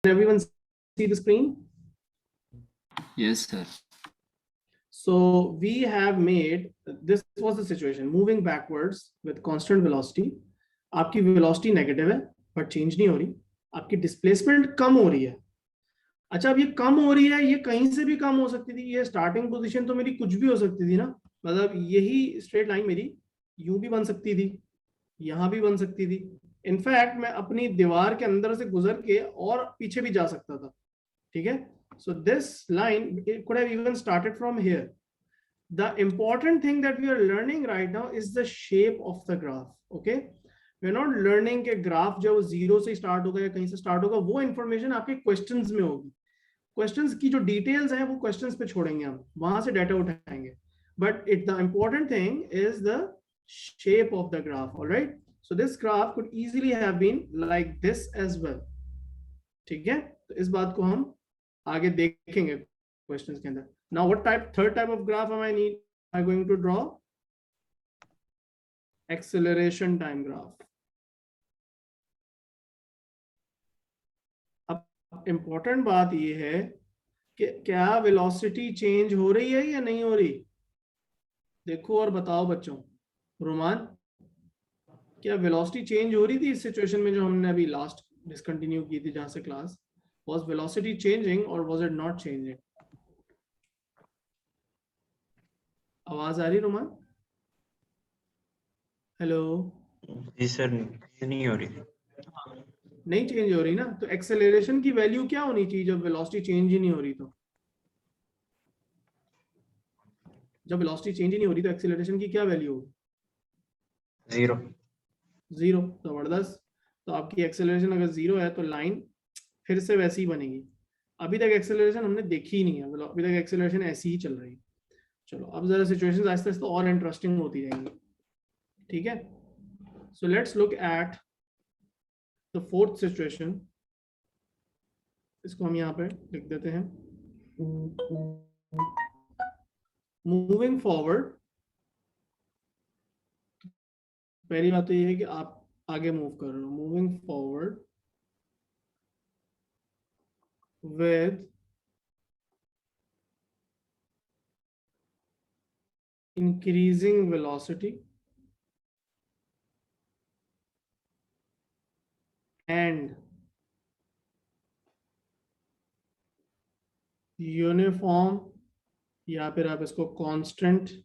everyone see the screen? Yes, sir. So we have made, this was the situation, moving backwards with constant velocity. आपकी velocity negative है, but change नहीं हो रही. आपकी displacement कम हो रही है. अच्छा, अब ये कम हो रही है, ये कहीं से भी कम हो सकती थी. ये starting position तो मेरी कुछ भी हो सकती थी ना. मतलब यही straight line मेरी यूं भी बन सकती थी, यहाँ भी बन सकती थी. इनफैक्ट मैं अपनी दीवार के अंदर से गुजर के और पीछे भी जा सकता था. ठीक है. So this line it could have even started from here. The important thing that we are learning right now is the shape of the graph. Okay, we are not learning कि ग्राफ जो zero से start होगा या कहीं से start होगा. वो information आपके क्वेश्चंस में होगी. क्वेश्चंस की जो डिटेल्स हैं वो क्वेश्चंस पे छोड़ेंगे हम, वहां से डाटा उठाएंगे. But it the important thing is the shape of the graph. All right, so this graph could easily have been like this as well. ठीक है, तो इस बात को हम आगे देखेंगे क्वेश्चंस के अंदर. Now what third type of graph am I going to draw? Acceleration time graph. अब इंपॉर्टेंट बात ये है कि क्या वेलोसिटी चेंज हो रही है या नहीं हो रही. देखो और बताओ बच्चों. रोमान, क्या वेलोसिटी चेंज हो रही थी इस सिचुएशन में जो हमने अभी लास्ट डिसकंटिन्यू की थी, जहां से class. Was velocity changing or was it not changing? आवाज आ रही रोमान? हेलो. जी सर, नहीं हो रही. नहीं चेंज हो रही ना. तो एक्सेलरेशन की वैल्यू क्या होनी चाहिए जब वेलोसिटी चेंज ही नहीं हो रही. तो जब वेलोसिटी चेंज ही नहीं हो रही तो एक्सेलरेशन की क्या वैल्यू होगी? जीरो. जीरो. जबरदस्त. तो आपकी एक्सेलरेशन अगर जीरो है तो लाइन फिर से वैसी ही बनेगी. अभी तक एक्सेलरेशन हमने देखी ही नहीं है, मतलब अभी तक एक्सेलरेशन ऐसी ही चल रही है. चलो अब जरा सिचुएशंस आहिस्ते आहिस्ते और इंटरेस्टिंग होती जाएंगी. ठीक है. So let's look at the fourth situation. इसको हम यहाँ पे लिख देते हैं. Moving forward. पहली बात तो ये है कि आप आगे मूव कर रहे हो. Moving forward with increasing velocity and uniform, या फिर आप इसको constant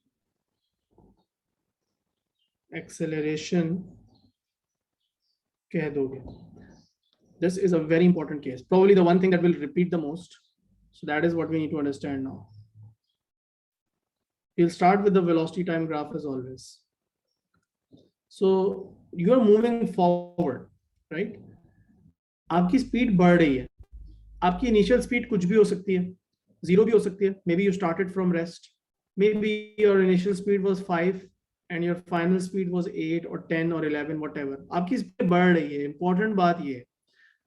acceleration कह दोगे. This is a very important case, probably the one thing that will repeat the most. So that is what we need to understand now. We'll start with the velocity time graph as always. So you are moving forward, right? आपकी speed बढ़ रही है. आपकी initial speed कुछ भी हो सकती है, जीरो भी हो सकती है. Maybe you started from rest. Maybe your initial speed was 5 and your final speed was 8 or 10 or 11, whatever. आपकी स्पीड बढ़ रही है. इंपॉर्टेंट बात ये है.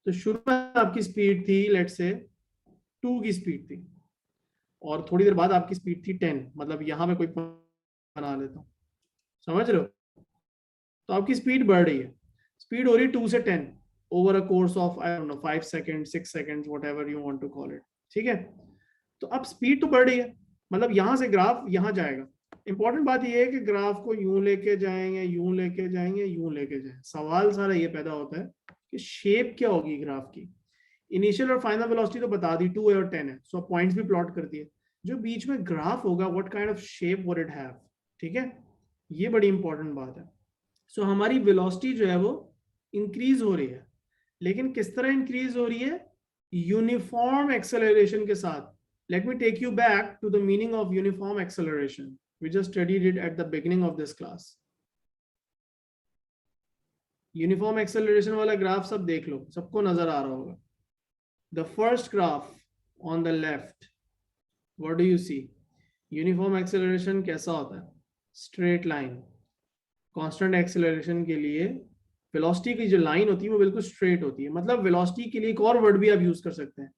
तो शुरू में आपकी स्पीड थी लेट्स से 2 की स्पीड थी, और थोड़ी देर बाद आपकी स्पीड थी 10. मतलब यहां पे कोई बना लेता हूं, समझ रहे हो. तो आपकी स्पीड बढ़ रही है. स्पीड हो रही है 2 से 10 over a course of I don't know 5 second 6 seconds, whatever you want to call it. ठीक है. तो अब स्पीड तो बढ़ रही है, मतलब यहां से ग्राफ यहां जाएगा. इंपॉर्टेंट बात यह है कि ग्राफ को यूं लेके जाएंगे, यूं लेके जाएंगे, यूं लेके जाएंगे. सवाल सारा ये पैदा होता है कि शेप क्या होगी ग्राफ की. इनिशियल और फाइनल वेलोसिटी तो बता दी, 2 है और 10 है. सो पॉइंट्स भी प्लॉट कर दिए. जो बीच में ग्राफ होगा, what kind of shape would it have. ठीक है, ये बड़ी इंपॉर्टेंट बात है. सो हमारी वेलोसिटी जो है वो इंक्रीज हो रही है, लेकिन किस तरह इंक्रीज हो रही है? यूनिफॉर्म एक्सेलरेशन के साथ. Let me take you back to the meaning of uniform acceleration. We just studied it at the beginning of this class. Uniform acceleration वाला ग्राफ सब देख लो, सबको नजर आ रहा होगा. The first graph on the left, what do you see? Uniform acceleration कैसा होता है? Straight line. Constant acceleration के लिए velocity की जो line होती है वो बिल्कुल straight होती है. मतलब velocity के लिए एक और word भी आप use कर सकते हैं.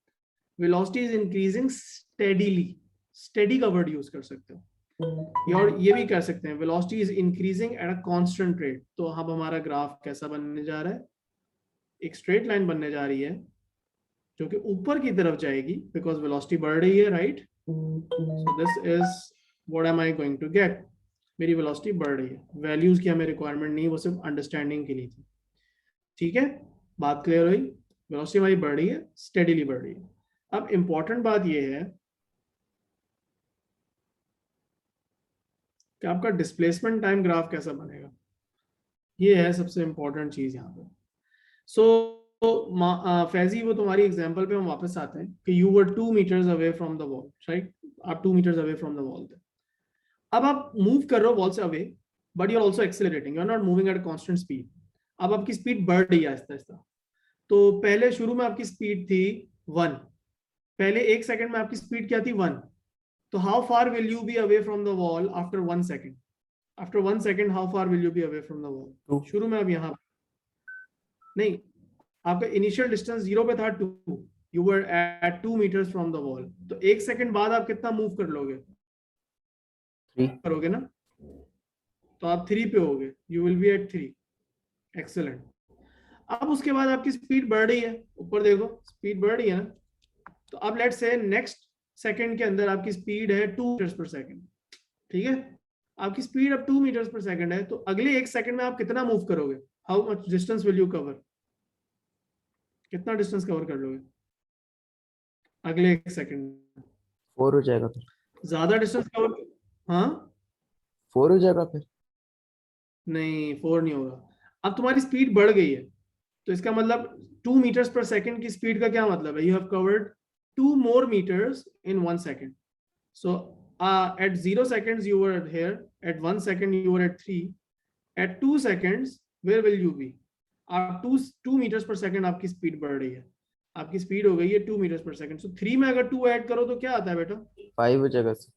Velocity is increasing steadily. Steady का word use कर सकते हो. और ये भी कर सकते हैं velocity is increasing at a constant rate. तो अब हमारा ग्राफ कैसा बनने जा रहा है? एक straight line बनने जा रही है जो कि ऊपर की तरफ जाएगी बिकॉज वेलोसिटी बढ़ रही है, right? So this is what am I going to get, मेरी वेलोसिटी बढ़ रही है। वैल्यूज की हमें रिक्वायरमेंट नहीं, वो सिर्फ अंडरस्टैंडिंग के लिए थी। ठीक है, बात क्लियर हुई? वेलोसिटी हमारी बढ़ रही है, स्टेडीली बढ़ रही है। अब इंपॉर्टेंट बात यह है कि आपका डिस्प्लेसमेंट टाइम ग्राफ कैसा बनेगा, ये है सबसे इंपॉर्टेंट चीज यहाँ पे। सो फैजी, वो तुम्हारी एग्जांपल पे हम वापस आते हैं कि you were 2 metres away from the wall, right? आप 2 metres away from the wall थे। अब आप मूव कर रहे हो वॉल से away, but you are also accelerating, you are not moving at constant speed. अब आपकी स्पीड बढ़ रही है आहिस्ता आहिस्ता। तो पहले शुरू में आपकी स्पीड थी 1, पहले 1 सेकंड में आपकी स्पीड क्या थी? 1। तो how far will you be away from the wall after 1 second? After 1 second how far will you be away from the wall? शुरू में अब यहाँ नहीं, आपका इनिशियल डिस्टेंस 0 पे था 2, you were at 2 metres from the wall. तो 1 second बाद आप कितना मूव कर लोगे? 3 करोगे ना, तो आप 3 पे होगे, you will be at 3। Excellent. अब उसके बाद आपकी स्पीड बढ़ रही है, ऊपर देखो स्पीड बढ़ रही है ना। तो अब लेट्स से नेक्स्ट सेकंड के अंदर आपकी स्पीड है 2 मीटर्स पर सेकंड, ठीक है? आपकी स्पीड अब 2 मीटर्स पर सेकंड है, तो अगले 1 सेकंड में आप कितना मूव करोगे? How much distance will you cover? कितना डिस्टेंस कवर कर लोगे अगले 1 सेकंड? 4 हो जाएगा फिर। ज्यादा डिस्टेंस कवर? हाँ, 4 हो जाएगा फिर। नहीं 4 नहीं होगा। अब तुम्हारी स्पीड बढ़ गई है, तो इसका मतलब 2 मीटर्स पर सेकंड की स्पीड का क्या मतलब है? You have covered 2 more meters in 1 second. So at 0 seconds you were here, at 1 second you were at 3, at 2 seconds where will you be? आप 2 meters per second आपकी स्पीड बढ़ रही है, आपकी स्पीड हो गई है 2 meters per second। So 3 में अगर 2 ऐड करो तो क्या आता है बेटा? 5 हो जाएगा सर।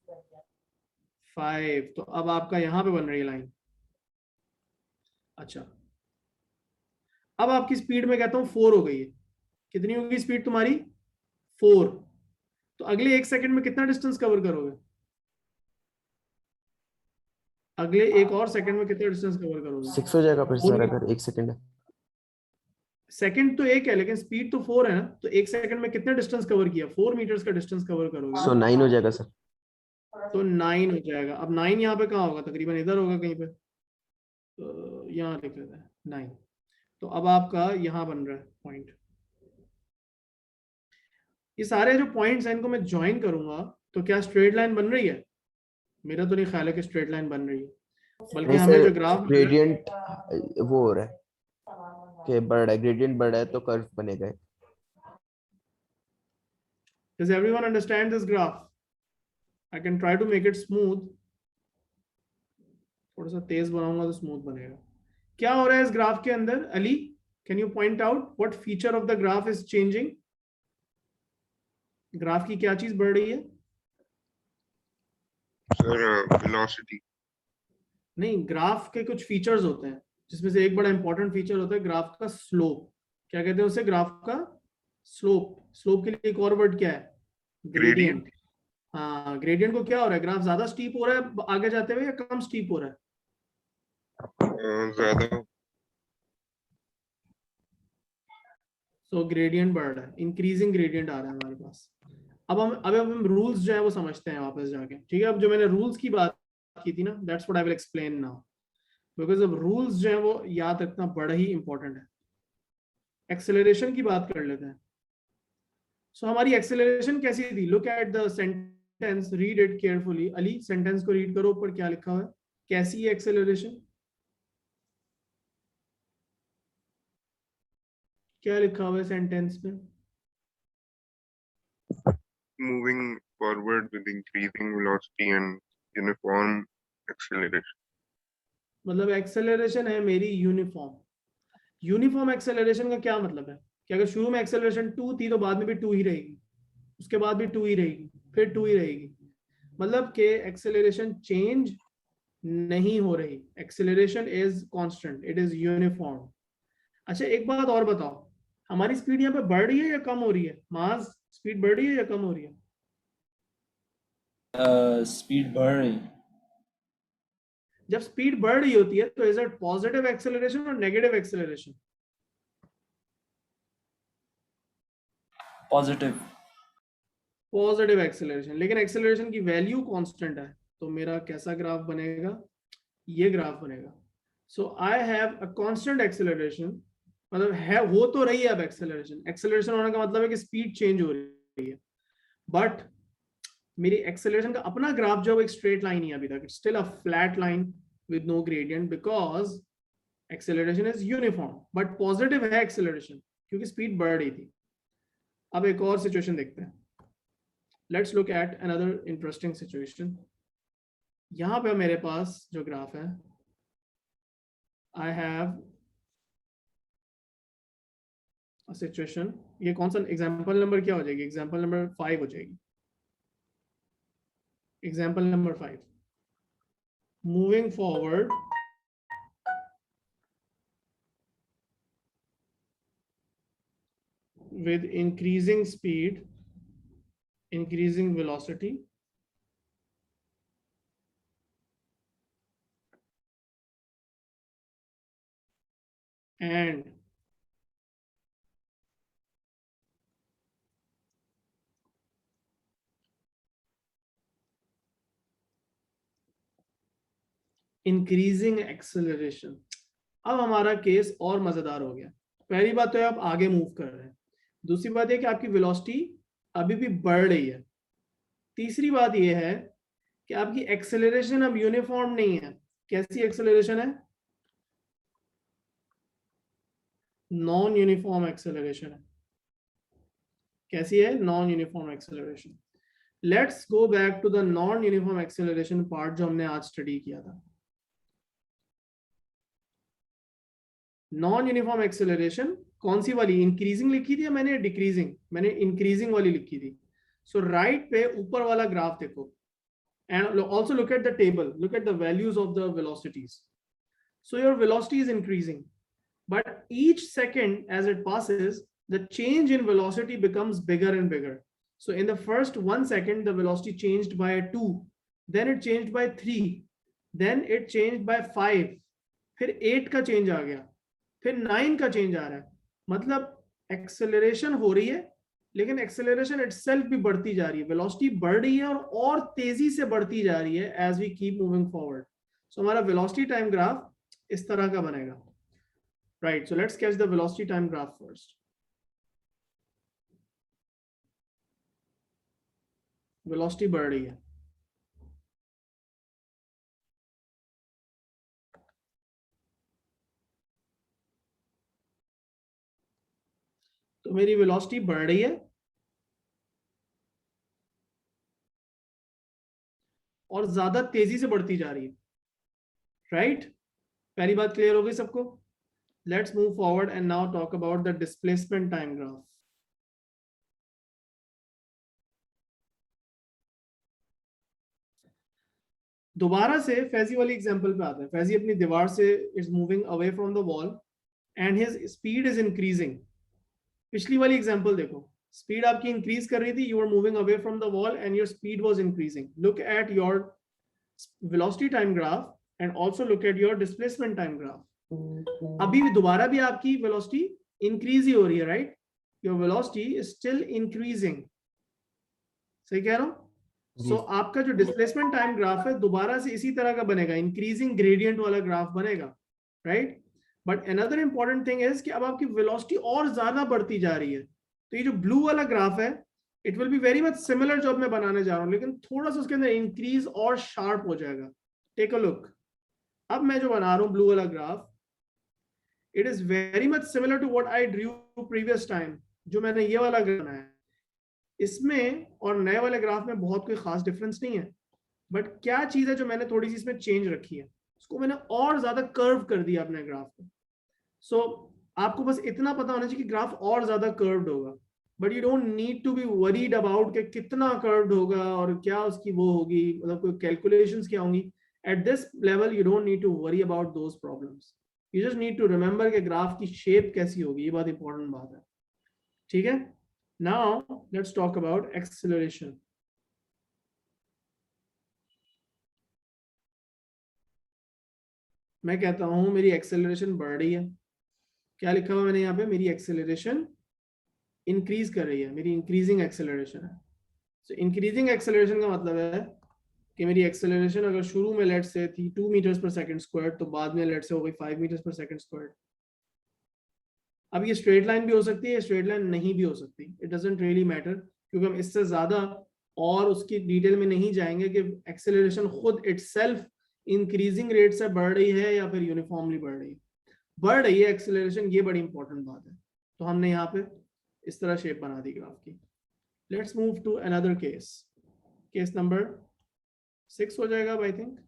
5। तो अब आपका यहाँ पे बन रही है लाइन। अच्छा, अब आपकी स्पीड में कहता हूँ 4 हो गई है। कितनी होगी स्पीड तुम्हारी? 4। तो अगले 1 सेकंड में कितना डिस्टेंस कवर करोगे? अगले 1 और सेकंड में कितना डिस्टेंस कवर करोगे? 6 हो जाएगा फिर सर, अगर 1 सेकंड है। सेकंड तो 1 है लेकिन स्पीड तो 4 है ना, तो 1 सेकंड में कितना डिस्टेंस कवर किया? 4 मीटर्स का डिस्टेंस कवर करोगे। सो 9 हो जाएगा सर। तो 9 हो जाएगा। अब 9 यहाँ पे कहाँ होगा? तकरीबन इधर होगा कहीं पे, तो यहाँ लिख लेते हैं 9। तो अब आपका यहाँ बन रहा है पॉइंट। ये सारे जो पॉइंट्स हैं इनको मैं ज्वाइन करूंगा तो क्या स्ट्रेट लाइन बन रही है? मेरा तो नहीं ख्याल है कि स्ट्रेट लाइन बन रही है, बल्कि नहीं हमें जो सर, ग्राफ ग्रेडियंट वो हो रहा है कि बढ़ रहा है, ग्रेडियंट बढ़ रहा है तो कर्व बनेगा। Does everyone understand this graph? I can try to make it smooth. थोड़ा सा तेज बनाऊंगा तो स्मूथ बनेगा। क्या हो रहा है इस ग्राफ के अंदर? Ali, can you point out what feature of the graph is changing? Graph की क्या चीज बढ़ रही है? Sir velocity. नहीं, ग्राफ के कुछ फीचर्स होते हैं जिसमें से एक बड़ा इंपॉर्टेंट फीचर होता है ग्राफ का स्लोप। क्या कहते हैं उसे? ग्राफ का स्लोप। स्लोप के लिए एक और वर्ड क्या है? ग्रेडियंट। हाँ, ग्रेडियंट को क्या हो रहा है? ग्राफ ज्यादा स्टीप हो रहा है आगे जाते हुए या कम स्टीप हो रहा है? ज्यादा। सो ग्रेडियंट बढ़ रहा है, इंक्रीजिंग ग्रेडियंट आ रहा है हमारे पास। अब हम रूल्स जो है वो समझते हैं वापस जाके, ठीक है? अब जो मैंने रूल्स की बात की थी ना, that's what I will explain now, because अब रूल्स जो है वो याद रखना बड़ा ही इंपॉर्टेंट है। एक्सेलरेशन की बात कर लेते हैं। सो हमारी एक्सेलरेशन कैसी थी? Look at the sentence, read it carefully. Ali, sentence को रीड करो, ऊपर क्या लिखा हुआ है? कैसी है एक्सेलरेशन? क्या लिखा हुआ है सेंटेंस में? Moving forward with increasing velocity and uniform acceleration. मतलब एक्सेलरेशन है मेरी यूनिफॉर्म। यूनिफॉर्म एक्सेलरेशन का क्या मतलब है? कि अगर शुरू में एक्सेलरेशन 2 थी तो बाद में भी 2 ही रहेगी, उसके बाद भी 2 ही रहेगी, फिर 2 ही रहेगी। मतलब कि एक्सेलरेशन चेंज नहीं हो रही, acceleration is constant, it is uniform. अच्छा, एक बात और बताओ, हमारी स्पीड यहाँ पे बढ़ रही है या कम हो रही है? मास, स्पीड बढ़ रही है या कम हो रही है? स्पीड बढ़ रही। जब स्पीड बढ़ रही होती है तो इज इट पॉजिटिव एक्सेलरेशन और negative acceleration? Positive. Positive acceleration, लेकिन एक्सेलरेशन की वैल्यू कांस्टेंट है, तो मेरा कैसा ग्राफ बनेगा? ये ग्राफ बनेगा। So I have a constant acceleration, मतलब है, हो तो रही है अब एक्सेलरेशन। एक्सेलरेशन होने का मतलब है कि स्पीड चेंज हो रही है, बट मेरी एक्सेलरेशन का अपना ग्राफ जो एक स्ट्रेट लाइन ही है अभी तक, it's still a flat line with no gradient because acceleration is uniform, but positive है एक्सेलरेशन क्योंकि स्पीड बढ़ रही थी। अब एक और सिचुएशन देखते हैं। Let's look at another interesting situation. यहां पे मेरे पास जो ग्राफ है, आई हैव अ सिचुएशन। ये कौन सा एग्जांपल नंबर क्या हो जाएगी? एग्जांपल नंबर 5 हो जाएगी। Example number 5, moving forward with increasing speed, increasing velocity, and increasing acceleration। अब हमारा केस और मजेदार हो गया। पहली बात तो है आप आगे मूव कर रहे हैं, दूसरी बात है कि आपकी वेलोसिटी अभी भी बढ़ रही है, तीसरी बात यह है कि आपकी एक्सेलरेशन अब यूनिफॉर्म नहीं है। कैसी एक्सेलरेशन है? नॉन यूनिफॉर्म एक्सेलरेशन है। कैसी है? Non uniform acceleration. Let's go back to the non uniform acceleration part जो हमने आज स्टडी किया था। नॉन यूनिफॉर्म एक्सेलरेशन कौन सी वाली? इंक्रीजिंग लिखी थी या मैंने डिक्रीजिंग? मैंने इंक्रीजिंग वाली लिखी थी। सो राइट पे ऊपर वाला ग्राफ देखो, and also look at the table, look at the values of the velocities. So your velocity is increasing, but each second as it passes, the change in velocity becomes bigger and bigger. So in the first 1 second, the velocity changed by 2, then it changed by 3, then it changed by 5, फिर 8 का change आ गया, फिर 9 का change आ रहा है। मतलब acceleration हो रही है, लेकिन एक्सेलरेशन इटसेल्फ भी बढ़ती जा रही है, वेलोसिटी बढ़ रही है और तेजी से बढ़ती जा रही है as we keep moving forward. So हमारा वेलोसिटी टाइम ग्राफ इस तरह का बनेगा, right? So let's sketch the velocity time graph first. Velocity बढ़ रही है, तो मेरी वेलोसिटी बढ़ रही है और ज्यादा तेजी से बढ़ती जा रही है, राइट? पहली बात क्लियर हो गई सबको? Let's move forward and now talk about the displacement time graph. दोबारा से फैजी वाली एग्जांपल पे आते हैं। फैजी अपनी दीवार से is moving away from the wall and his speed is increasing. पिछली वाली एग्जांपल देखो, स्पीड आपकी इंक्रीज कर रही थी, you are moving away from the wall and your speed was increasing. Look at your velocity time graph and also look at your displacement time graph. अभी भी दोबारा भी आपकी वेलोसिटी इंक्रीज ही हो रही है, right? Your velocity is still increasing. सही कह रहा हूं? सो आपका जो डिस्प्लेसमेंट टाइम ग्राफ है दोबारा से इसी तरह का बनेगा, इंक्रीजिंग ग्रेडियंट वाला ग्राफ बनेगा, right? But another important thing is कि अब आपकी वेलोसिटी और ज्यादा बढ़ती जा रही है, तो ये जो ब्लू वाला ग्राफ है it will be very much similar जो मैं बनाने जा रहा हूं, लेकिन थोड़ा सा उसके अंदर इंक्रीज और शार्प हो जाएगा। Take a look. अब मैं जो बना रहा हूं ब्लू वाला graph, it is very much similar to what I drew previous time, जो मैंने ये वाला ग्राफ बनाया। इसमें और नए वाले ग्राफ में बहुत कोई खास डिफरेंस नहीं है, बट क्या चीज है जो मैंने थोड़ी सी इसमें चेंज रखी है, उसको मैंने और ज्यादा कर्व कर दिया अपने ग्राफ को। सो आपको बस इतना पता होना चाहिए कि ग्राफ और ज्यादा कर्व्ड होगा, but you don't need to be worried about कि कितना कर्व्ड होगा और क्या उसकी वो होगी, मतलब कोई कैलकुलेशंस क्या होंगी। At this level you don't need to worry about those problems, you just need to remember कि ग्राफ की शेप कैसी होगी, ये बहुत इंपॉर्टेंट बात है, ठीक है? Now let's talk about acceleration. मैं कहता हूं मेरी एक्सेलरेशन बढ़ रही है। क्या लिखा हुआ मैंने यहाँ पे? मेरी एक्सेलरेशन इंक्रीज कर रही है, मेरी इंक्रीजिंग एक्सेलरेशन है। सो इंक्रीजिंग एक्सेलरेशन का मतलब है कि मेरी एक्सेलरेशन अगर शुरू में लेट से थी 2 मीटर्स पर सेकंड स्क्वायर, तो बाद में लेट से हो गई 5 मीटर्स पर सेकंड स्क्वायर। अब ये स्ट्रेट लाइन भी हो सकती है, स्ट्रेट लाइन नहीं भी हो सकती, इट डजंट रियली मैटर, क्योंकि हम इससे ज्यादा और उसकी डिटेल में नहीं जाएंगे कि एक्सेलरेशन खुद इटसेल्फ इंक्रीजिंग रेट से बढ़ रही है या फिर यूनिफॉर्मली बढ़ रही है। बढ़ रही है एक्सेलरेशन, ये बड़ी इंपॉर्टेंट बात है। तो हमने यहाँ पे इस तरह शेप बना दी ग्राफ की। Let's move to another case, case number 6 हो जाएगा I think,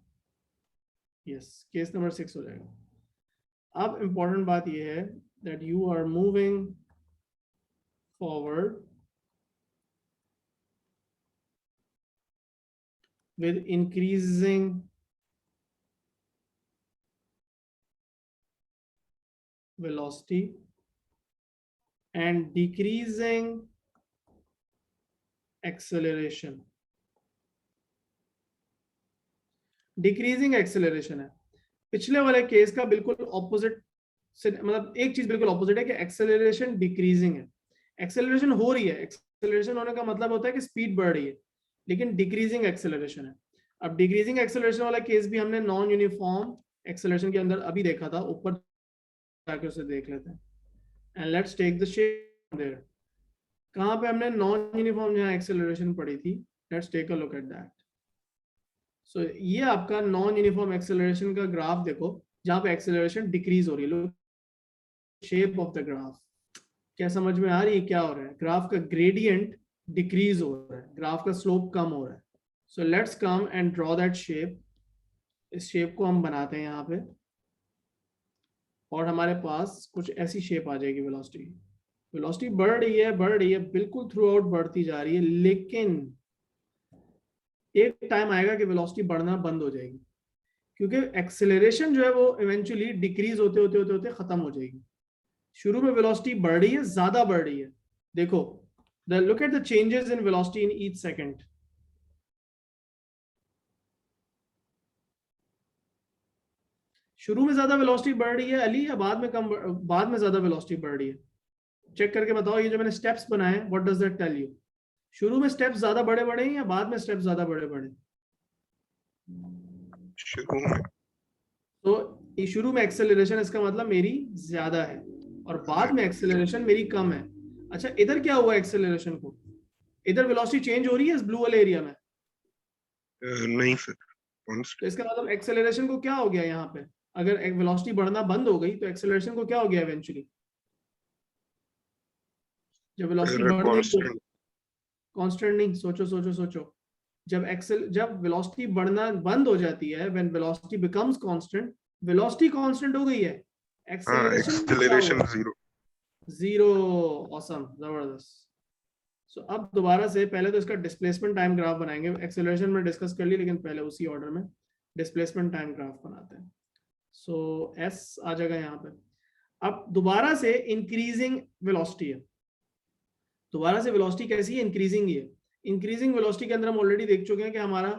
yes case number 6 हो जाएगा। अब इंपॉर्टेंट बात यह है that you are moving forward with increasing velocity and decreasing acceleration. Decreasing acceleration है, पिछले वाले केस का बिल्कुल ऑपोजिट से, मतलब एक चीज बिल्कुल ऑपोजिट है कि एक्सेलरेशन डिक्रीजिंग है। एक्सेलरेशन हो रही है, एक्सेलरेशन होने का मतलब होता है कि स्पीड बढ़ रही है, लेकिन डिक्रीजिंग एक्सेलरेशन है। अब डिक्रीजिंग एक्सेलरेशन वाला केस भी हमने नॉन यूनिफॉर्म एक्सेलरेशन के अंदर अभी देखा था, ऊपर जाके उसे देख लेते हैं। And let's take the shape there. कहां पे हमने नॉन यूनिफॉर्म जहां एक्सेलरेशन पढ़ी थी, let's take a look at that. So ये आपका नॉन यूनिफॉर्म एक्सेलरेशन का ग्राफ देखो, जहां पे एक्सेलरेशन डिक्रीज हो रही है। शेप ऑफ द ग्राफ क्या समझ में आ रही है क्या हो रहा है? ग्राफ का ग्रेडियंट डिक्रीज हो रहा है, ग्राफ का स्लोप कम हो रहा है। So let's come and draw that shape. इस शेप को हम बनाते हैं यहाँ पे, और हमारे पास कुछ ऐसी शेप आ जाएगी। वेलोसिटी वेलोसिटी बढ़ रही है बिल्कुल थ्रू आउट बढ़ती जा रही है, लेकिन एक टाइम आएगा कि वेलोसिटी बढ़ना बंद हो जाएगी, क्योंकि एक्सेलरेशन जो है वो इवेंचुअली डिक्रीज होते होते होते होते खत्म हो जाएगी। शुरू में वेलोसिटी बढ़ रही है, ज्यादा बढ़ रही है। देखो, look at the changes in velocity in each second. शुरू में ज्यादा वेलोसिटी बढ़ रही है अली, या बाद में कम, बाद में ज्यादा वेलोसिटी बढ़ रही है? चेक करके बताओ, ये जो मैंने स्टेप्स बनाए, what does that tell you? शुरू में स्टेप्स ज्यादा बड़े बड़े हैं या बाद में स्टेप्स ज्यादा बड़े बड़े? शुरू में। तो शुरू में एक्सेलरेशन, इसका मतलब मेरी ज्यादा है, और बाद में एक्सेलरेशन मेरी कम है। अच्छा, इधर क्या हुआ एक्सेलरेशन को? इधर वेलोसिटी चेंज हो रही है इस ब्लू वाले एरिया में? नहीं सर, तो इसका मतलब एक्सेलरेशन को क्या हो गया यहाँ पे? अगर वेलोसिटी बढ़ना बंद हो गई तो एक्सेलरेशन को क्या हो गया इवेंचुअली? जब वेलोसिटी बढ़ गई, कांस्टेंट नहीं, सोचो सोचो सोचो। जब वेलोसिटी बढ़ना बंद हो जाती है, when velocity becomes constant, velocity constant हो गई है, एक्सेलरेशन जीरो। ऑसम, जबरदस्त। सो अब दोबारा से पहले तो इसका डिस्प्लेसमेंट टाइम ग्राफ बनाएंगे। एक्सेलरेशन में डिस्कस कर ली, लेकिन पहले उसी ऑर्डर में डिस्प्लेसमेंट टाइम ग्राफ बनाते हैं। सो एस आ जाएगा यहाँ पे। अब दोबारा से इंक्रीजिंग वेलोसिटी है, दोबारा से वेलोसिटी कैसी है? इंक्रीजिंग ही है। इंक्रीजिंग वेलोसिटी के अंदर हम ऑलरेडी देख चुके हैं कि हमारा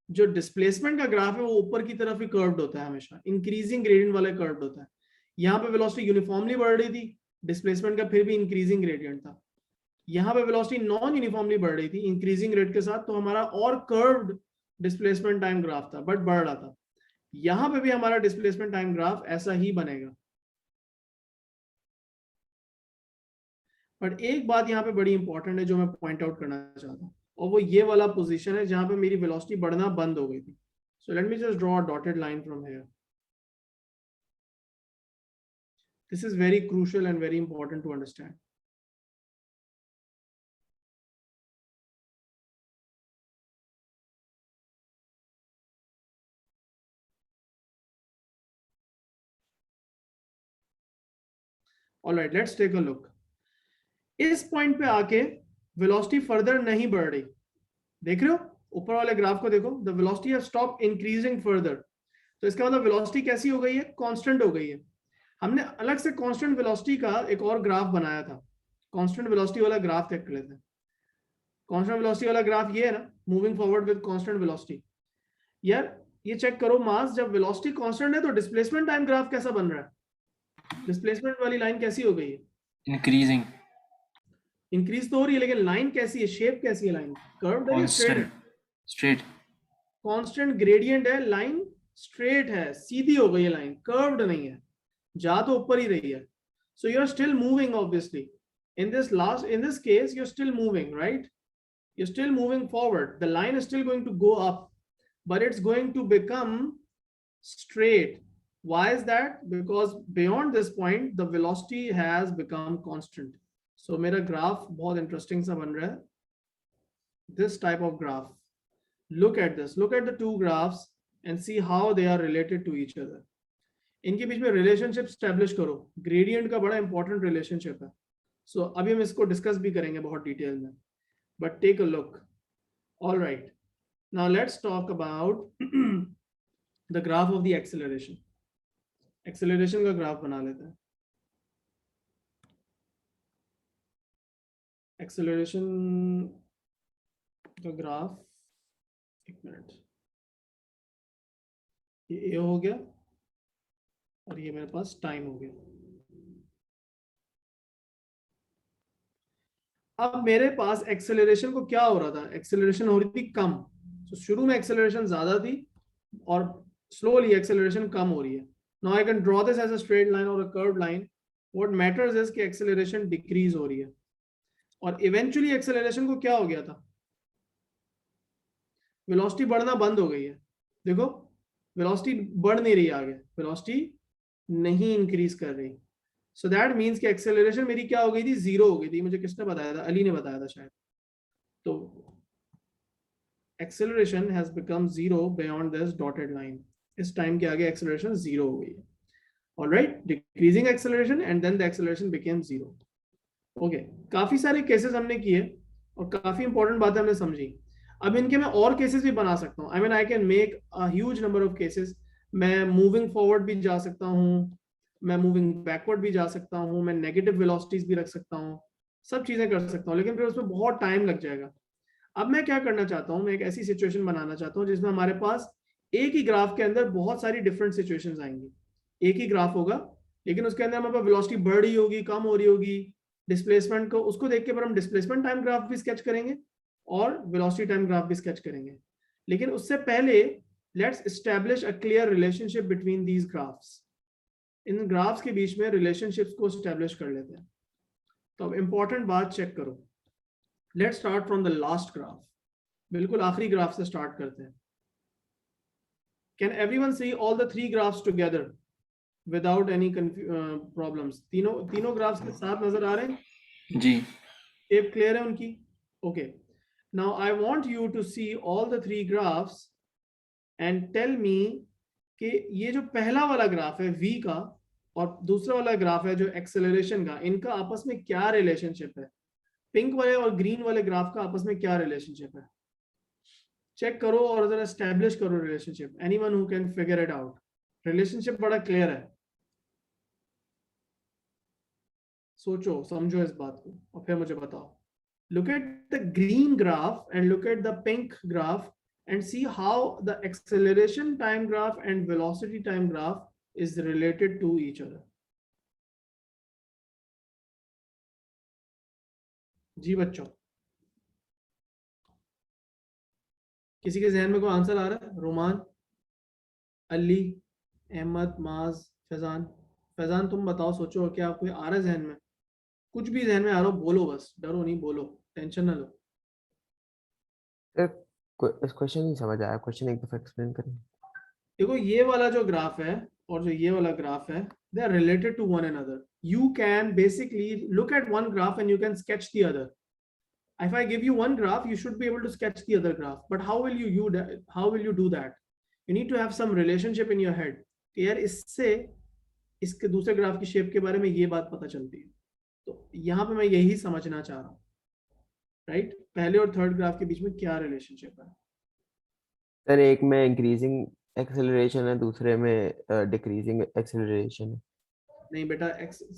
जो डिस्प्लेसमेंट का ग्राफ है वो ऊपर की तरफ ही कर्व्ड होता है, हमेशा इंक्रीजिंग ग्रेडियंट वाला कर्व्ड होता है। यहाँ पे वेलोसिटी यूनिफॉर्मली बढ़ रही थी, डिस्प्लेसमेंट का फिर भी इंक्रीजिंग ग्रेडियंट था। यहाँ पे वेलोसिटी नॉन यूनिफॉर्मली बढ़ रही थी इंक्रीजिंग रेट के साथ, तो हमारा और कर्व्ड डिस्प्लेसमेंट टाइम ग्राफ था, बट बढ़ रहा था। यहाँ पे भी हमारा डिस्प्लेसमेंट टाइम ग्राफ ऐसा ही बनेगा। बट एक बात यहाँ पे बड़ी इंपॉर्टेंट है जो मैं पॉइंट आउट करना चाहता हूँ, और वो ये वाला पोजीशन है जहां पे मेरी वेलोसिटी बढ़ना बंद हो गई थी। So let me just draw a dotted line from here. This is very crucial and very important to understand. Alright, let's take a look. इस पॉइंट पे आके वेलोसिटी फर्दर नहीं बढ़ रही, देख रहे हो ऊपर वाले ग्राफ को देखो, the velocity have stop increasing further. तो इसका मतलब वेलोसिटी कैसी हो गई है? कांस्टेंट हो गई है। हमने अलग से कांस्टेंट वेलोसिटी का एक और ग्राफ बनाया था, कांस्टेंट वेलोसिटी वाला ग्राफ देख लेते हैं। कांस्टेंट वेलोसिटी वाला ग्राफ ये है ना, moving forward with constant velocity. यार ये चेक करो मास, जब वेलोसिटी कांस्टेंट है तो डिस्प्लेसमेंट टाइम ग्राफ कैसा बन रहा है? डिस्प्लेसमेंट वाली लाइन कैसी हो गई है? इंक्रीजिंग। इंक्रीज तो हो रही है, लेकिन लाइन कैसी है, शेप कैसी है, लाइन कर्व्ड है या स्ट्रेट है? कांस्टेंट स्ट्रेट कांस्टेंट ग्रेडियंट है, लाइन स्ट्रेट है, सीधी हो गई है लाइन, कर्व्ड नहीं है, जा तो ऊपर ही रही है. So you're still moving, obviously. In this case, you're still moving, right? You're still moving forward. The line is still going to go up, but it's going to become straight. Why is that? Because beyond this point, the velocity has become constant. So मेरा graph बहुत interesting सा बन रहा है. This type of graph. Look at this. Look at the two graphs and see how they are related to each other. इनके बीच में relationship establish करो. Gradient का बड़ा इंपॉर्टेंट रिलेशनशिप है. सो अभी हम इसको डिस्कस भी करेंगे बहुत डिटेल में, but take a look. Alright, now let's talk about the graph of the acceleration. Acceleration का ग्राफ बना लेते हैं. एक्सेलरेशन का ग्राफ, एक मिनट, ये हो गया और ये मेरे पास टाइम हो गया. अब मेरे पास एक्सेलरेशन को क्या हो रहा था, एक्सेलरेशन हो रही थी कम. तो शुरू में एक्सेलरेशन ज्यादा थी और स्लोली एक्सेलरेशन कम हो रही है. Now I can draw this as a straight line और a curved line. What matters is कि एक्सेलरेशन डिक्रीज हो रही है. और इवेंचुअली एक्सेलरेशन को क्या हो गया था, वेलोसिटी बढ़ना बंद हो गई है. देखो वेलोसिटी बढ़ नहीं रही आगे, वेलोसिटी नहीं इंक्रीज कर रही. सो दैट मीन्स कि एक्सेलरेशन मेरी क्या हो गई थी, जीरो हो गई थी. मुझे किसने बताया था, अली ने बताया था शायद. तो acceleration has become zero beyond this dotted line. इस टाइम के आगे एक्सेलरेशन जीरो हो गई है. Alright, decreasing acceleration and then the acceleration became zero. Okay, काफी सारे केसेस हमने किए और काफी इंपॉर्टेंट बातें हमने समझी. अब इनके मैं और केसेस भी बना सकता हूँ. I mean I can make a huge number of cases. मैं मूविंग फॉरवर्ड भी जा सकता हूँ, मैं मूविंग बैकवर्ड भी जा सकता हूँ, मैं नेगेटिव वेलोसिटीज भी रख सकता हूँ, सब चीजें कर सकता हूँ, लेकिन फिर उसमें बहुत टाइम लग जाएगा. अब मैं क्या करना चाहता हूँ, मैं एक ऐसी सिचुएशन बनाना चाहता हूँ जिसमें हमारे पास एक ही ग्राफ के अंदर बहुत सारी डिफरेंट सिचुएशंस आएंगी. एक ही ग्राफ होगा लेकिन उसके अंदर हमारे पास वेलोसिटी बढ़ रही होगी, कम हो रही होगी. डिस्प्लेसमेंट को उसको देख के फिर हम डिस्प्लेसमेंट टाइम ग्राफ भी स्केच करेंगे और वेलोसिटी टाइम ग्राफ भी स्केच करेंगे. लेकिन उससे पहले let's establish a clear relationship between these graphs. In graphs के बीच में रिलेशनशिप्स को एस्टैब्लिश कर लेते हैं. तो अब इंपॉर्टेंट बात चेक करो. Let's start from the last graph. बिल्कुल आखिरी ग्राफ से स्टार्ट करते हैं. Can everyone see all the three graphs together without any problems? तीनों ग्राफ्स के साथ नजर आ रहे हैं जी. शेप क्लियर है उनकी? Okay, now I want you to see all the three graphs and tell me कि ये जो पहला वाला ग्राफ है v का और दूसरा वाला ग्राफ है जो एक्सेलरेशन का, इनका आपस में क्या रिलेशनशिप है? पिंक वाले और ग्रीन वाले ग्राफ का आपस में क्या रिलेशनशिप है? चेक करो और जरा एस्टैब्लिश करो relationship. Anyone who can figure it out? Relationship बड़ा क्लियर है. सोचो समझो इस बात को और फिर मुझे बताओ. Look at the green graph and look at the pink graph and see how the acceleration time graph and velocity time graph is related to each other. जी बच्चों, किसी के जहन में कोई आंसर आ रहा है? रोमान, अली, अहमद, माज, फैजान. फैजान तुम बताओ, सोचो क्या कोई आ रहा है जहन में? कुछ भी जहन में आ रहा हो बोलो, बस डरो नहीं, बोलो, टेंशन ना लो. इस क्वेश्चन नहीं समझ आया, क्वेश्चन एक दफा एक्सप्लेन करें. देखो ये वाला जो ग्राफ है और जो ये वाला ग्राफ है, they are related to one another. You can basically look at one graph and you can sketch the other. If I give you one graph, you should be able to sketch the other graph. But how will you do that? You need to have some relationship in your head. कि यार इससे इसके दूसरे graph की shape के बारे में ये बात पता चलती है. तो यहाँ पे मैं यही समझना चाह रहा हूँ, राइट? पहले और थर्ड ग्राफ के बीच में क्या रिलेशनशिप है? सर एक में इंक्रीजिंग एक्सेलरेशन है, दूसरे में डिक्रीजिंग एक्सेलरेशन है. नहीं बेटा,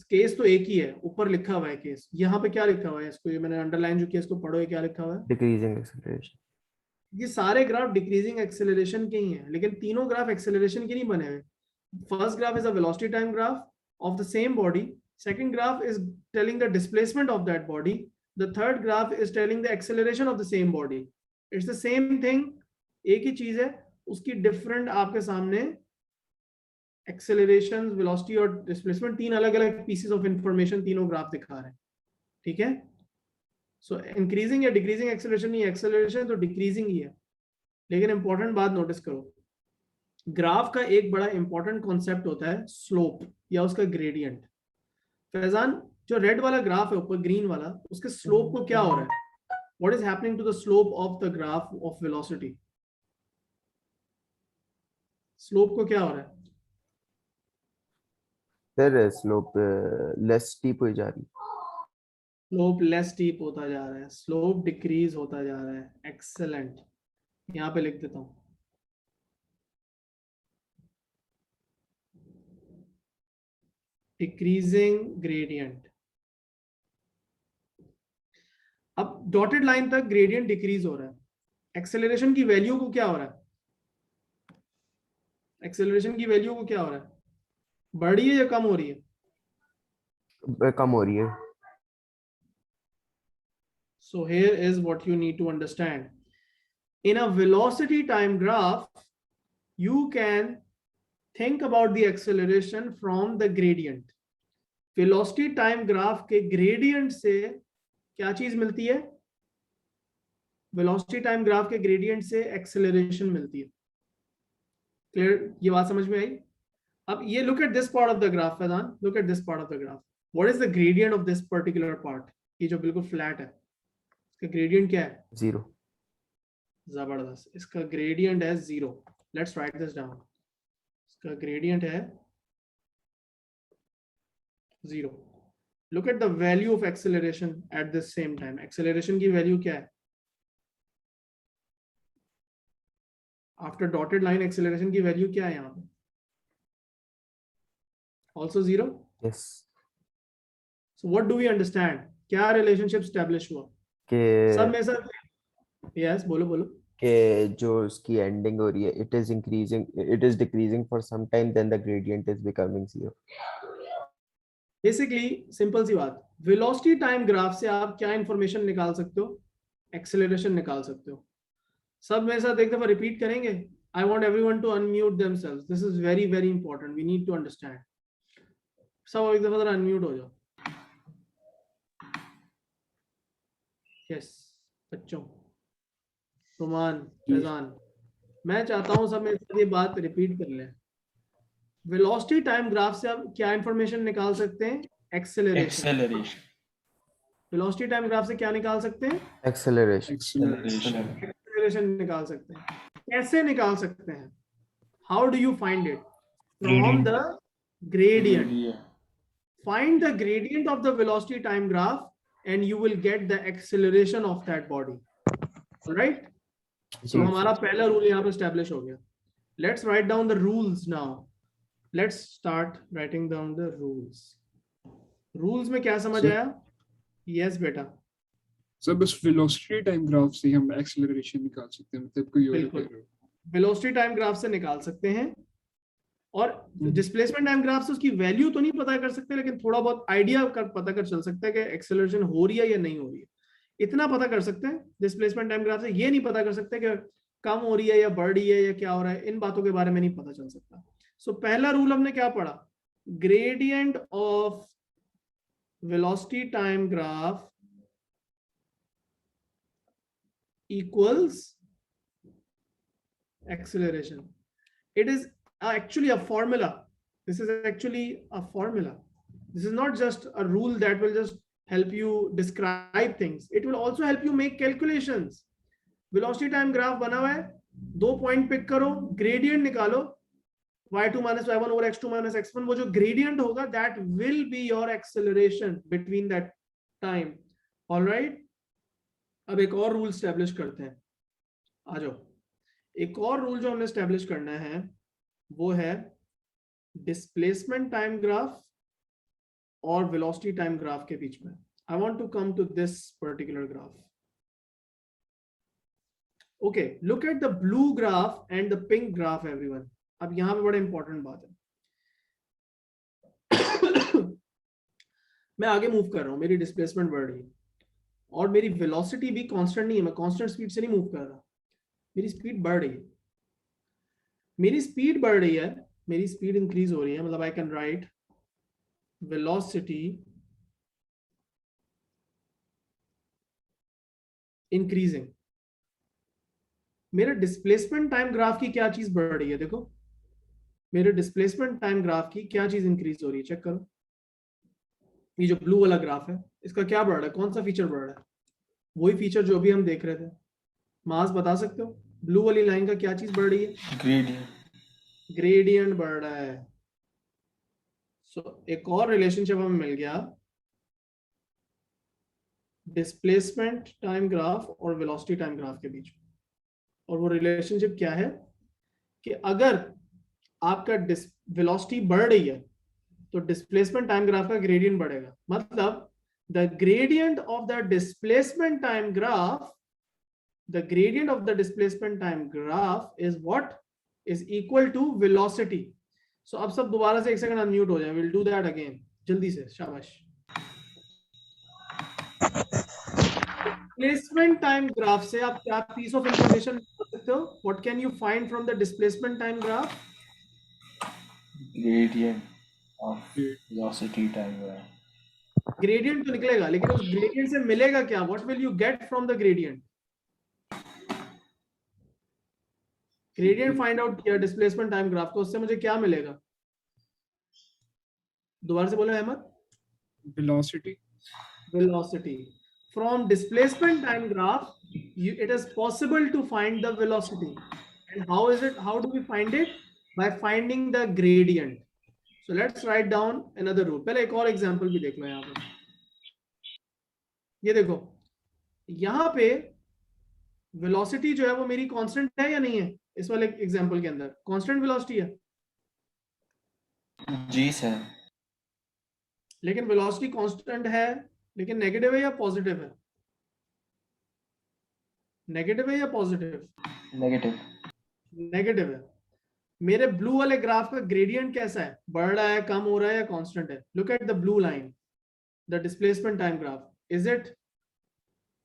केस तो एक ही है, ऊपर लिखा हुआ है केस. यहाँ पे क्या लिखा हुआ है? इसको ये मैंने अंडरलाइन जो किया इसको पढ़ो, ये क्या लिखा हुआ है? Decreasing acceleration. ये सारे ग्राफ डिक्रीजिंग एक्सेलरेशन के ही हैं, लेकिन तीनों ग्राफ एक्सेलरेशन के नहीं बने हुए. First graph is a velocity time graph of the same body. Second graph is telling the displacement of that body. The third graph is telling the acceleration of the same body. It's the same thing, एक ही चीज है, उसकी different आपके सामने acceleration, velocity और displacement, तीन अलग अलग pieces of information तीनों ग्राफ दिखा रहे हैं, ठीक है? So increasing या decreasing acceleration नहीं, acceleration तो decreasing ही है, लेकिन important बात notice करो, ग्राफ का एक बड़ा इंपॉर्टेंट कॉन्सेप्ट होता है स्लोप या उसका ग्रेडियंट। फैजान, जो रेड वाला ग्राफ है ऊपर ग्रीन वाला, उसके स्लोप को क्या हो रहा है? What is happening to the slope of the graph of velocity? Slope को क्या हो रहा है? सर स्लोप लेस स्टीप हो जा रही, स्लोप लेस स्टीप होता जा रहा है, स्लोप डिक्रीज होता जा रहा है। एक्सेलेंट, यहाँ पे लिख देता हूँ, डिक्रीजिंग ग्रेडियंट। अब डॉटेड लाइन तक ग्रेडियंट डिक्रीज हो रहा है, एक्सेलरेशन की वैल्यू को क्या हो रहा है? एक्सेलरेशन की वैल्यू को क्या हो रहा है? बढ़ रही है या कम हो रही है? कम हो रही है। So here is what you need to understand. In a velocity time graph, you can think about the acceleration from the gradient. Velocity time graph के gradient से क्या चीज मिलती है? Velocity time graph के gradient से acceleration मिलती है। Clear? ये बात समझ में आई? अब ये look at this part of the graph, Faizan, look at this part of the graph. What is the gradient of this particular part? ये जो बिल्कुल flat है, इसका gradient क्या है? 0। जबरदस्त, इसका gradient है 0. Let's write this down. इसका gradient है 0. Look at the value of acceleration at the same time. Acceleration की value क्या है? After dotted line acceleration की value क्या है यहाँ पे? Also 0. Yes. So what do we understand? क्या relationship establish हुआ? के सब में सब, yes, बोलो बोलो। कि जो उसकी एंडिंग हो रही है, it is decreasing for some time, then the gradient is becoming 0. Basically simple सी बात, वेलोसिटी टाइम ग्राफ से आप क्या इंफॉर्मेशन निकाल सकते हो? एक्सेलरेशन निकाल सकते हो। सब मेरे साथ एक दफा रिपीट करेंगे। I want everyone to unmute themselves, this is very very important, we need to understand. सब एक दफा जरा अनम्यूट हो जाओ। यस बच्चों, रुमान, फैजान, मैं चाहता हूं सब मेरे साथ ये बात रिपीट कर लें। वेलोसिटी टाइम ग्राफ से आप क्या इंफॉर्मेशन निकाल सकते हैं? एक्सेलरेशन। वेलोसिटी टाइम ग्राफ से क्या निकाल सकते हैं? एक्सेलरेशन। एक्सेलरेशन निकाल सकते हैं। कैसे निकाल सकते हैं? How do you find it? From the gradient. Find the gradient of the velocity time graph and you will get the acceleration of that body. All right? So हमारा पहला रूल यहाँ पे establish हो गया। Let's write down the rules now. Let's start writing down the rules. Rules में क्या समझ आया? Yes बेटा। सर बस वेलोसिटी टाइम ग्राफ से हम एक्सेलरेशन निकाल सकते हैं, मतलब कोई और बिल्कुल, वेलोसिटी टाइम ग्राफ से निकाल सकते हैं, और डिस्प्लेसमेंट टाइम ग्राफ से उसकी वैल्यू तो नहीं पता कर सकते, लेकिन थोड़ा बहुत आइडिया पता कर चल सकता है कि एक्सेलरेशन हो रही है या नहीं हो रही है, इतना पता कर सकते हैं। डिस्प्लेसमेंट टाइम ग्राफ से ये नहीं पता कर सकते कि कम हो रही है या बढ़ रही है या क्या हो रहा है, इन बातों के बारे में नहीं पता चल सकता। सो पहला रूल हमने क्या पढ़ा? Gradient of velocity time graph equals acceleration. It is actually a formula. This is actually a formula. This is not just a rule that will just help you describe things. It will also help you make calculations. Velocity time graph बना हुआ है, 2 point pick करो, gradient निकालो, y2 minus y1 over x2 minus x1, वो जो gradient होगा that will be your acceleration between that time. All right? अब एक और रूल establish करते हैं। आ जाओ। एक और रूल जो हमने establish करना है वो है डिस्प्लेसमेंट टाइम ग्राफ और वेलोसिटी टाइम ग्राफ के बीच में। I want to come to this particular graph. Okay, look at the blue graph and the pink graph everyone. अब यहां पे बड़ा इंपॉर्टेंट बात है। मैं आगे मूव कर रहा हूं, मेरी डिस्प्लेसमेंट बढ़ रही है। और मेरी वेलोसिटी भी कांस्टेंट नहीं है, मैं कांस्टेंट स्पीड से नहीं मूव कर रहा, मेरी स्पीड बढ़ रही है, मेरी स्पीड बढ़ रही है, मेरी स्पीड इंक्रीज हो रही है, मतलब I can write velocity increasing. मेरे डिस्प्लेसमेंट टाइम ग्राफ की क्या चीज बढ़ रही है, देखो मेरे डिस्प्लेसमेंट टाइम ग्राफ की क्या चीज इंक्रीज हो रही है, चेक करो। ये जो ब्लू वाला ग्राफ है इसका क्या बढ़ रहा है, कौन सा फीचर बढ़ रहा है? वही फीचर जो अभी हम देख रहे थे। मास बता सकते हो ब्लू वाली लाइन का क्या चीज बढ़ रही है? ग्रेडियंट। ग्रेडियंट बढ़ रहा है। सो एक और रिलेशनशिप हमें मिल गया डिस्प्लेसमेंट टाइम ग्राफ और वेलोसिटी टाइम ग्राफ के बीच, और वो रिलेशनशिप क्या है कि अगर आपका वेलोसिटी बढ़ रही है तो डिस्प्लेसमेंट टाइम ग्राफ का ग्रेडियंट बढ़ेगा। मतलब the gradient of the displacement time graph, the gradient of the displacement time graph is what is equal to velocity. So अब सब दोबारा से एक सेकंड अनम्यूट हो जाए, we'll do that again जल्दी से, शाबाश। displacement time graph से आप क्या piece of information कर सकते हो? What can you find from the displacement time graph? Gradient of velocity time graph. Gradient तो निकलेगा, लेकिन उस gradient से मिलेगा क्या? What will you get from the gradient? Gradient find out किया डिस्प्लेसमेंट टाइम ग्राफ को, उससे मुझे क्या मिलेगा? दोबारा से बोलो Ahmad. Velocity. Velocity. From displacement time graph, it is possible to find the velocity. And how is it? How do we find it? By finding the gradient. So let's write down another rule. पहले एक और example भी देख लो यहाँ पर। ये देखो, यहाँ पे वेलोसिटी जो है वो मेरी कांस्टेंट है या नहीं है? इस वाले एग्जांपल के अंदर कांस्टेंट वेलोसिटी है। जी सर। लेकिन वेलोसिटी कांस्टेंट है, लेकिन नेगेटिव है या पॉजिटिव है? नेगेटिव है या पॉजिटिव? नेगेटिव। नेगेटिव है। मेरे ब्लू वाले ग्राफ का ग्रेडियंट कैसा है? बढ़ रहा है, कम हो रहा है या कांस्टेंट है? Look at the blue line, the displacement time graph, is it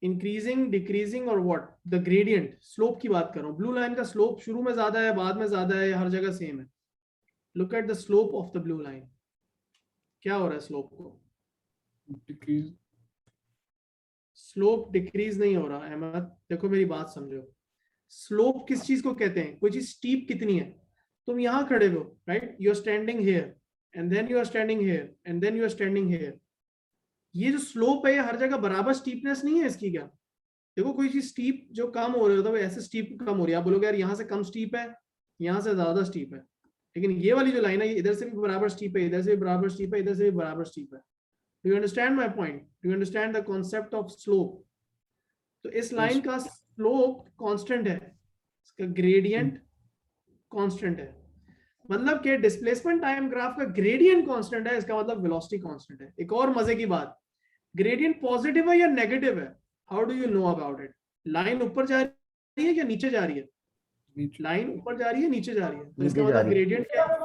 increasing, decreasing और व्हाट? द ग्रेडियंट, स्लोप की बात कर रहा हूं। ब्लू लाइन का स्लोप शुरू में ज्यादा है, बाद में ज्यादा है, हर जगह सेम है? Look at the slope of the blue line, क्या हो रहा है स्लोप को? Decrease. स्लोप डिक्रीज नहीं हो रहा अहमद, देखो मेरी बात समझो। स्लोप किस चीज को कहते हैं? कोई चीज स्टीप कितनी है? तुम यहां खड़े हो, right, you are standing here and then you are standing here and then you are standing here. ये जो स्लोप है ये हर जगह बराबर स्टीपनेस नहीं है इसकी क्या? देखो कोई चीज स्टीप जो कम हो रही है तो ऐसे स्टीप कम हो रही है, आप बोलोगे यार यहाँ से कम स्टीप है, यहाँ से ज्यादा स्टीप है, लेकिन ये वाली जो लाइन है ये इधर से भी बराबर स्टीप है, इधर से भी बराबर स्टीप है, इधर से भी बराबर स्टीप है। Do you understand my point? Do you understand the concept of slope? तो इस लाइन का स्लोप कांस्टेंट है, इसका ग्रेडियंट कांस्टेंट है। मतलब कि डिस्प्लेसमेंट टाइम ग्राफ का ग्रेडियंट कांस्टेंट है, इसका मतलब वेलोसिटी कांस्टेंट है। एक और मजे की बात, ग्रेडियंट पॉजिटिव है या नेगेटिव है? How do you know about it? Line ऊपर जा रही है या नीचे जा रही है? लाइन ऊपर जा रही है, नीचे जा रही है, तो इसका मतलब ग्रेडियंट क्या है?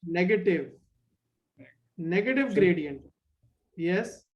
Negative, negative gradient. यस,